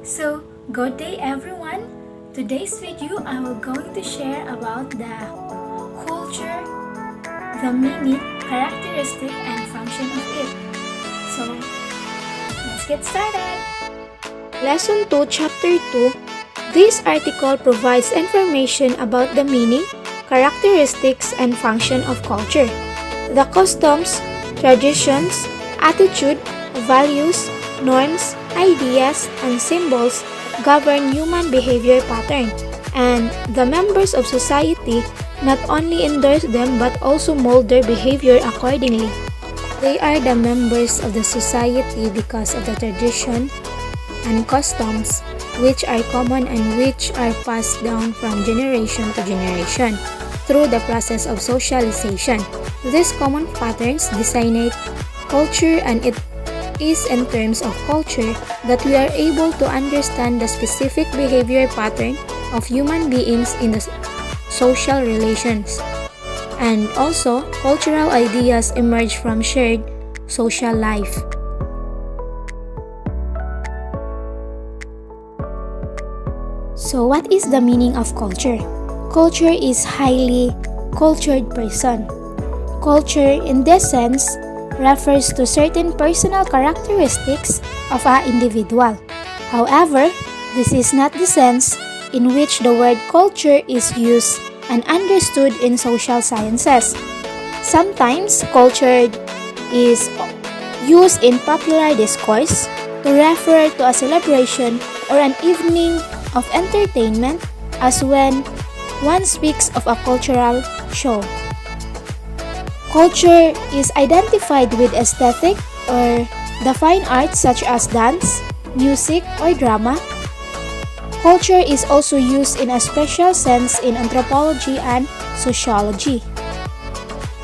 So, good day everyone! Today's video I will going to share about the culture, the meaning, characteristic, and function of it. So, let's get started! Lesson 2, Chapter 2. This article provides information about the meaning, characteristics, and function of culture. The customs, traditions, attitude, values, norms, ideas, and symbols govern human behavior pattern, and the members of society not only endorse them but also mold their behavior accordingly. They are the members of the society because of the tradition and customs which are common and which are passed down from generation to generation through the process of socialization. These common patterns designate culture, and it is in terms of culture that we are able to understand the specific behavior pattern of human beings in the social relations. And also, cultural ideas emerge from shared social life. So what is the meaning of culture? Culture is highly cultured person. Culture in this sense refers to certain personal characteristics of an individual. However, this is not the sense in which the word culture is used and understood in social sciences. Sometimes culture is used in popular discourse to refer to a celebration or an evening of entertainment, as when one speaks of a cultural show. Culture is identified with aesthetic or the fine arts such as dance, music, or drama. Culture is also used in a special sense in anthropology and sociology.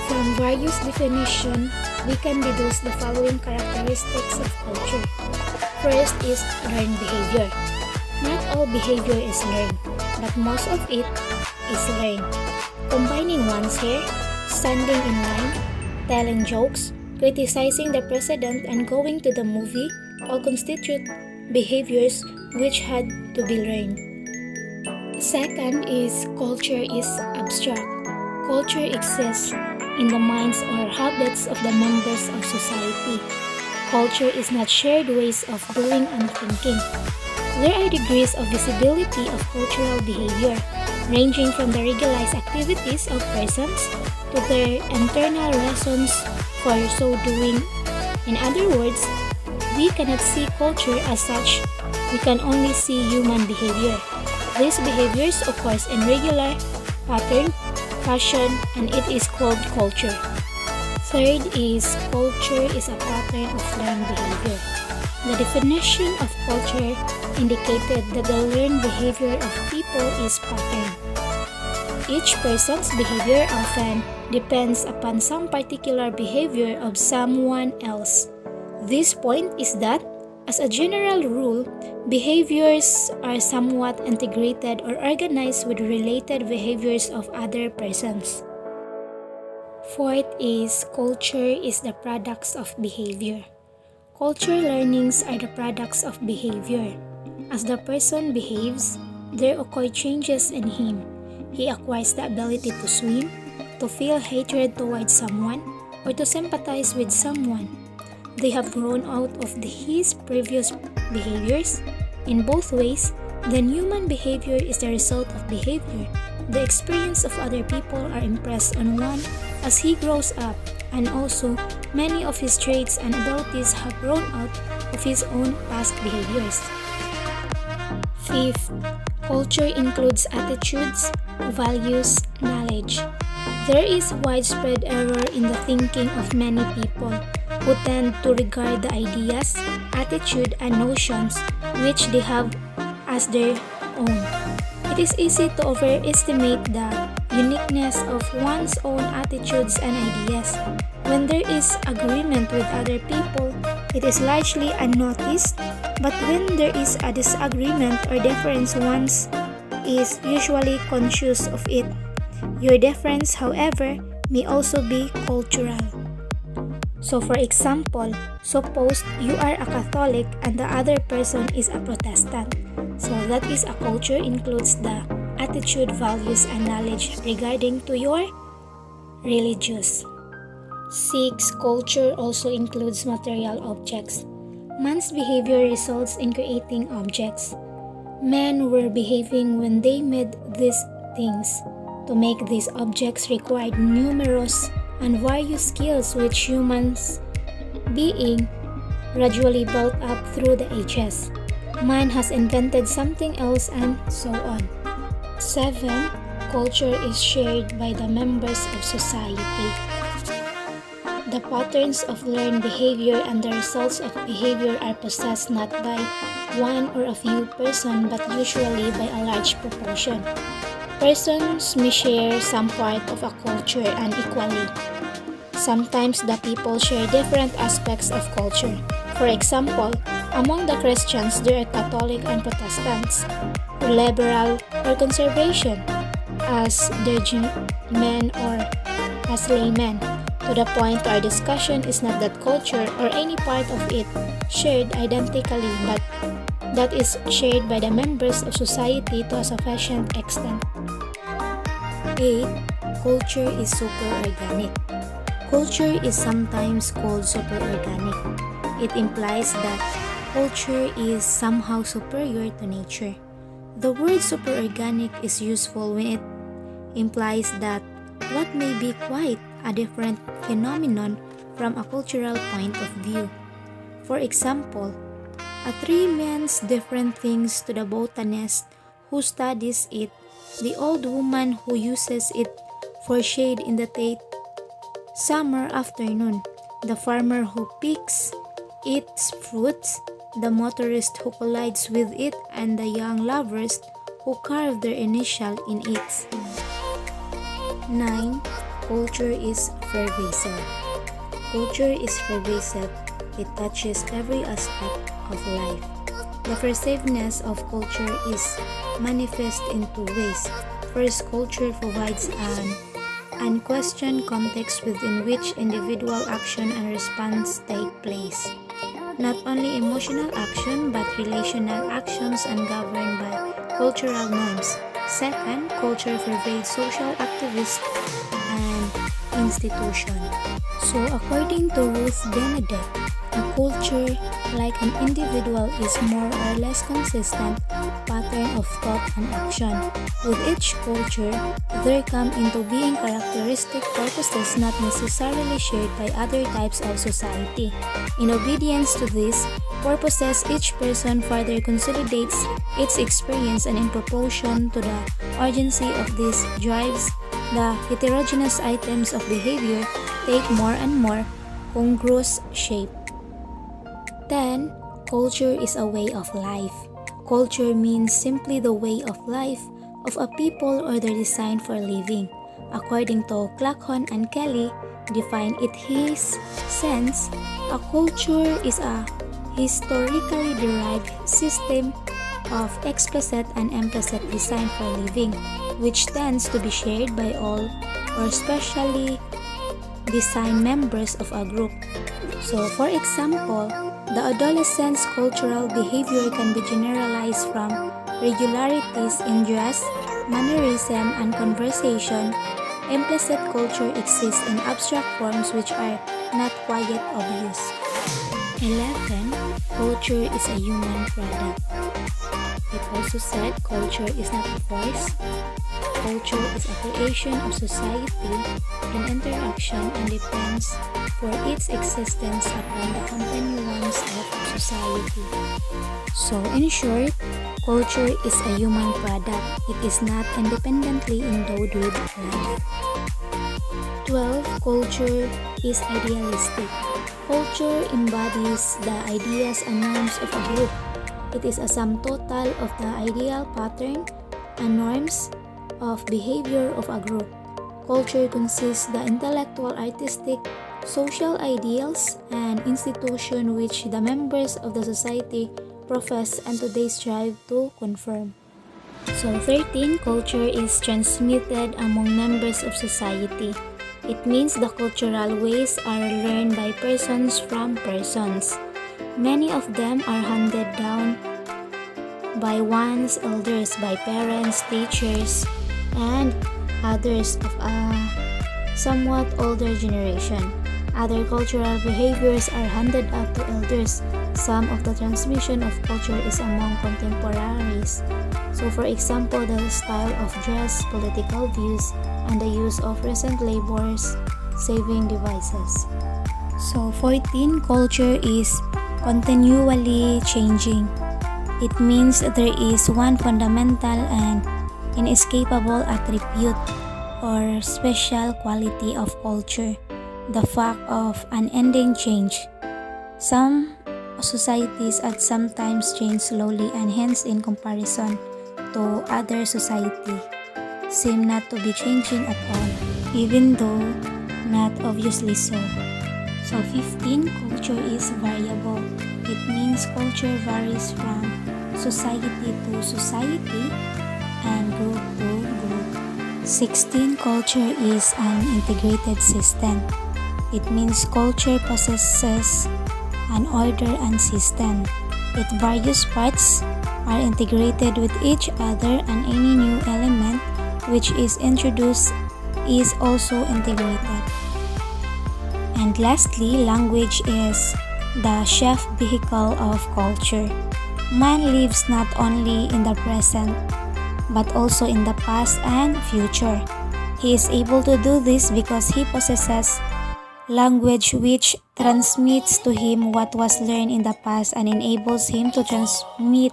From various definitions, we can deduce the following characteristics of culture. First is learned behavior. Not all behavior is learned, but most of it is learned. Combining one's hair, standing in line, telling jokes, criticizing the president, and going to the movie all constitute behaviors which had to be learned. Second is culture is abstract. Culture exists in the minds or habits of the members of society. Culture is not shared ways of doing and thinking. There are degrees of visibility of cultural behavior, ranging from the regularized activities of persons to their internal reasons for so doing. In other words, we cannot see culture as such, we can only see human behavior. These behaviors occurs in regular pattern, fashion, and it is called culture. Third is culture is a pattern of learned behavior. The definition of culture indicated that the learned behavior of people is pattern. Each person's behavior often depends upon some particular behavior of someone else. This point is that, as a general rule, behaviors are somewhat integrated or organized with related behaviors of other persons. Fourth is culture is the products of behavior. Culture learnings are the products of behavior. As the person behaves, there occur changes in him. He acquires the ability to swim, to feel hatred towards someone, or to sympathize with someone. They have grown out of his previous behaviors. In both ways, then human behavior is the result of behavior. The experience of other people are impressed on one as he grows up, and also many of his traits and abilities have grown out of his own past behaviors. Fifth, culture includes attitudes, values, knowledge. There is widespread error in the thinking of many people who tend to regard the ideas, attitude, and notions which they have as their own. It is easy to overestimate the uniqueness of one's own attitudes and ideas. When there is agreement with other people, it is largely unnoticed, but when there is a disagreement or difference, one is usually conscious of it. Your difference, however, may also be cultural. So for example, suppose you are a Catholic and the other person is a Protestant. So that is a culture includes the attitude, values, and knowledge regarding to your religious. 6. Culture also includes material objects. Man's behavior results in creating objects. Men were behaving when they made these things. To make these objects required numerous and various skills which humans being gradually built up through the ages. Man has invented something else and so on. 7. Culture is shared by the members of society. The patterns of learned behavior and the results of behavior are possessed not by one or a few persons but usually by a large proportion. Persons may share some part of a culture unequally. Sometimes the people share different aspects of culture. For example, among the Christians there are Catholic and Protestants, liberal or conservation, as men or as laymen. To the point, our discussion is not that culture or any part of it shared identically, but that is shared by the members of society to a sufficient extent. 8. Culture is superorganic. Culture is sometimes called superorganic. It implies that culture is somehow superior to nature. The word superorganic is useful when it implies that what may be quite a different phenomenon from a cultural point of view. For example, a tree means different things to the botanist who studies it, the old woman who uses it for shade in the summer afternoon, the farmer who picks its fruits, the motorist who collides with it, and the young lovers who carve their initial in it. 9. Culture is pervasive. Culture is pervasive. It touches every aspect of life. The pervasiveness of culture is manifest in two ways. First, culture provides an unquestioned context within which individual action and response take place. Not only emotional action but relational actions and governed by cultural norms. Second, culture pervades social activists and institutions. So according to Ruth Benedict, a culture, like an individual, is more or less consistent pattern of thought and action. With each culture, there come into being characteristic purposes not necessarily shared by other types of society. In obedience to these purposes, each person further consolidates its experience and in proportion to the urgency of these drives, the heterogeneous items of behavior take more and more congruous shape. 10. Culture is a way of life. Culture means simply the way of life of a people or their design for living. According to Clackhon and Kelly, define it his sense, a culture is a historically derived system of explicit and implicit design for living, which tends to be shared by all or specially designed members of a group. So, for example, the adolescent's cultural behavior can be generalized from regularities in dress, mannerism, and conversation. Implicit culture exists in abstract forms which are not quite obvious. 11. Culture is a human product. It also said culture is not a force. Culture is a creation of society in interaction and depends for its existence upon the continuance of society. So, in short, culture is a human product. It is not independently endowed with life. 12. Culture is idealistic. Culture embodies the ideas and norms of a group. It is a sum total of the ideal pattern and norms of behavior of a group. Culture consists the intellectual, artistic, social ideals and institution which the members of the society profess and today strive to confirm. So 13. Culture is transmitted among members of society. It means the cultural ways are learned by persons from persons. Many of them are handed down by one's elders, by parents, teachers, and others of a somewhat older generation. Other cultural behaviors are handed up to elders. Some of the transmission of culture is among contemporaries. So for example, the style of dress, political views, and the use of recent labors saving devices. So 14, culture is continually changing. It means there is one fundamental and inescapable attribute or special quality of culture, the fact of unending change. Some societies at sometimes change slowly and hence in comparison to other society seem not to be changing at all, even though not obviously so. So 15, culture is variable. It means culture varies from society to society and group to group. 16, culture is an integrated system. It means culture possesses an order and system. Its various parts are integrated with each other, and any new element which is introduced is also integrated. And lastly, language is the chief vehicle of culture. Man lives not only in the present, but also in the past and future. He is able to do this because he possesses language which transmits to him what was learned in the past and enables him to transmit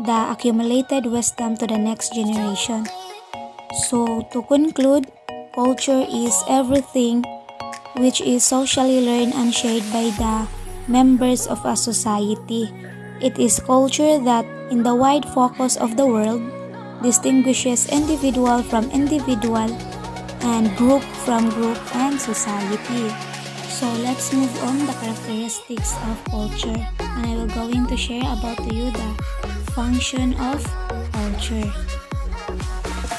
the accumulated wisdom to the next generation. So, to conclude, culture is everything which is socially learned and shared by the members of a society. It is culture that, in the wide focus of the world, distinguishes individual from individual and group from group and society. So let's move on the characteristics of culture, and I will going to share about to you the function of culture.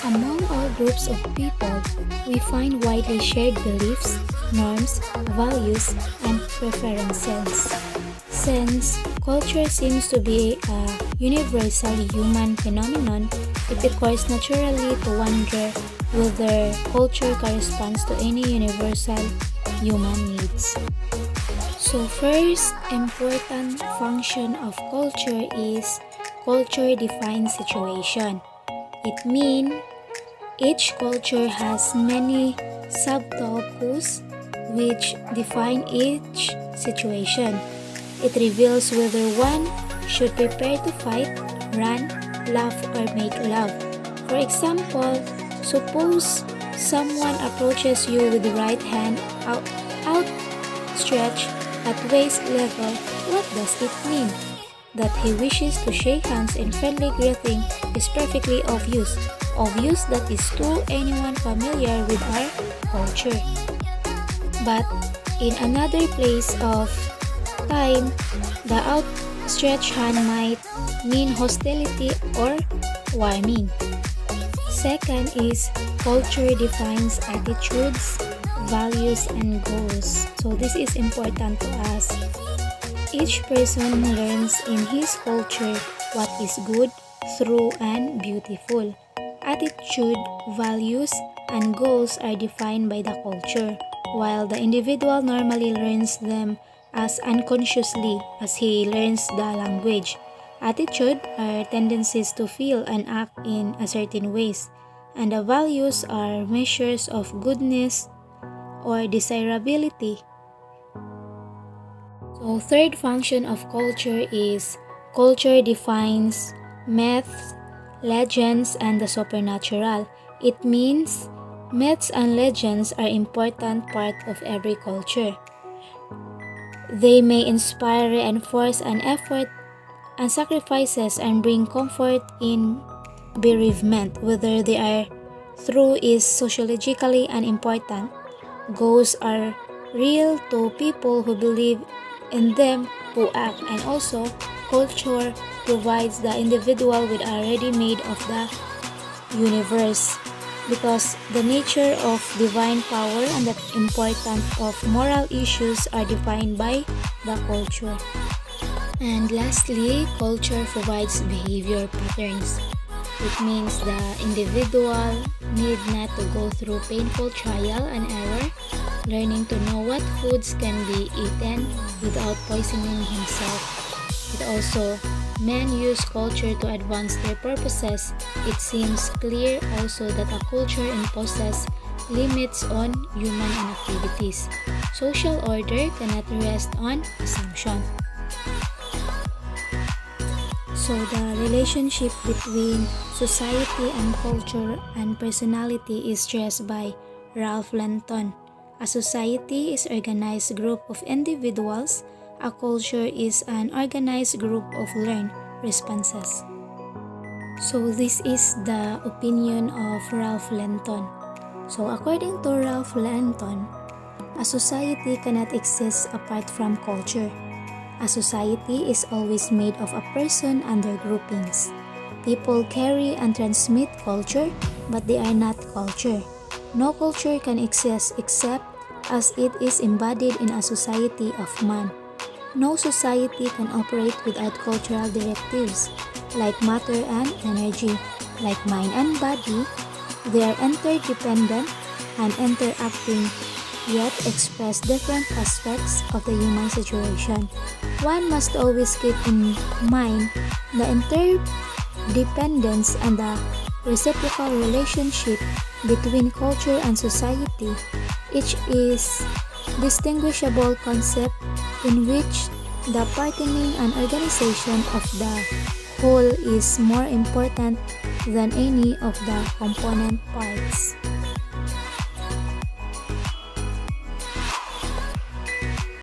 Among all groups of people, we find widely shared beliefs, norms, values, and preferences. Since culture seems to be a universal human phenomenon, it occurs naturally to wonder whether culture corresponds to any universal human needs. So first important function of culture is culture defines situation. It means each culture has many subtopics which define each situation. It reveals whether one should prepare to fight, run, laugh, or make love. For example, suppose someone approaches you with the right hand outstretched at waist level. What does it mean? That he wishes to shake hands in friendly greeting is perfectly obvious. Obvious that is to anyone familiar with our culture. But in another place of time, the outstretched hand might mean hostility or warming. Second is culture defines attitudes, values, and goals. So this is important to us. Each person learns in his culture what is good, true, and beautiful. Attitude, values, and goals are defined by the culture, while the individual normally learns them as unconsciously as he learns the language. Attitude are tendencies to feel and act in a certain ways, and the values are measures of goodness or desirability. So third function of culture is culture defines myths, legends, and the supernatural. It means myths and legends are important part of every culture. They may inspire, reinforce an effort and sacrifices and bring comfort in bereavement. Whether they are true is sociologically unimportant. Ghosts are real to people who believe in them, who act, and also culture provides the individual with a ready-made of the universe. because the nature of divine power and the importance of moral issues are defined by the culture. And lastly, culture provides behavior patterns. It means the individual need not to go through painful trial and error, learning to know what foods can be eaten without poisoning himself. It also men use culture to advance their purposes. It seems clear also that a culture imposes limits on human activities. Social order cannot rest on assumption. So the relationship between society and culture and personality is stressed by Ralph Lenton. A society is an organized group of individuals. A culture is an organized group of learned responses. So this is the opinion of Ralph Lenton. So according to Ralph Lenton, a society cannot exist apart from culture. A society is always made of a person and their groupings. People carry and transmit culture, but they are not culture. No culture can exist except as it is embodied in a society of man. No society can operate without cultural directives, like matter and energy, like mind and body. They are interdependent and interacting, yet express different aspects of the human situation. One must always keep in mind the interdependence and the reciprocal relationship between culture and society. Each is distinguishable concept in which the partnering and organization of the whole is more important than any of the component parts.